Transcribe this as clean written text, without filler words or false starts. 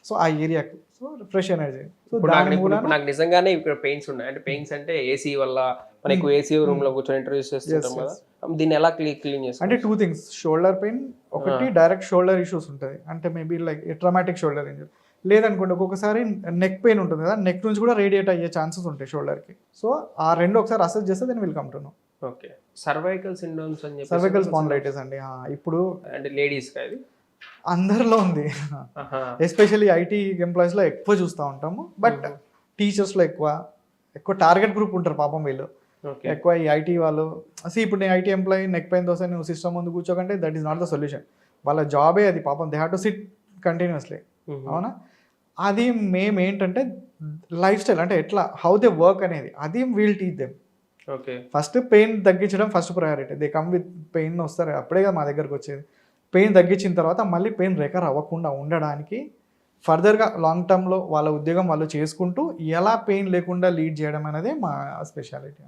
So ఆ ఏరియాకి so fresh energy. So ఇప్పుడు దాని ఇప్పుడు మూలాన ఇప్పుడు నాకు నిజంగానే ఇక్కడ పెయిన్స్ ఉన్నాయి. అంటే పెయిన్స్ అంటే ఏసీ వల్ల మనం ఎక్కువ ఏసీ రూమ్ లో కూర్చొని ఇంటర్వ్యూస్ చేస్తుంటాం కదా. దీన్ని ఎలా క్లీన్ అంటే చేసుకోవచ్చు? 2 థింగ్స్, షోల్డర్ పెయిన్ ఒకటి, డైరెక్ట్ షోల్డర్ ఇష్యూస్ ఉంటుంది. అంటే maybe like traumatic shoulder injury. లేదనుకోండి ఒక్కొక్కసారి నెక్ పెయిన్ ఉంటుంది కదా, నెక్ నుంచి కూడా రేడియేట్ అయ్యే ఛాన్సెస్ ఉంటాయి షోల్డర్కి. సో ఆ రెండు ఒకసారి అసెస్ చేస్తే then will come to know. Okay. Cervical syndromes అని చెప్పేసి సర్వికల్ స్పాండిలైటిస్ అండి. ఇప్పుడు అంటే లేడీస్ కా ఇది? అందరిలో ఉంది. ఆహా. ఎస్పెషల్లీ ఐటీ ఎంప్లాయీస్లో ఎక్కువ చూస్తూ ఉంటాము. బట్ టీచర్స్లో ఎక్కువ టార్గెట్ గ్రూప్ ఉంటారు పాపం వీళ్ళు. ఓకే. ఎక్కువ ఈ ఐటీ వాళ్ళు ఇప్పుడు నేను ఐటీ ఎంప్లాయీ నెక్ పెయిన్ వస్తే నువ్వు సిస్టమ్ ముందు కూర్చోకంటే that is not the solution. వాళ్ళ జాబే అది పాపం, they have to sit continuously. అవునా? అది మేము ఏంటంటే లైఫ్ స్టైల్ అంటే ఎట్లా హౌ దే వర్క్ అనేది అది we'll teach them. Okay. First pain తగ్గించడం first priority. They come with pain వస్తారు, అప్పుడే కదా మా దగ్గరకు వచ్చేది. పెయిన్ తగ్గించిన తర్వాత మళ్ళీ పెయిన్ రికవర్ అవ్వకుండా ఉండడానికి ఫర్దర్గా లాంగ్ టర్మ్లో వాళ్ళ ఉద్యోగం వాళ్ళు చేసుకుంటూ ఎలా పెయిన్ లేకుండా లీడ్ చేయడం అనేది మా స్పెషాలిటీ.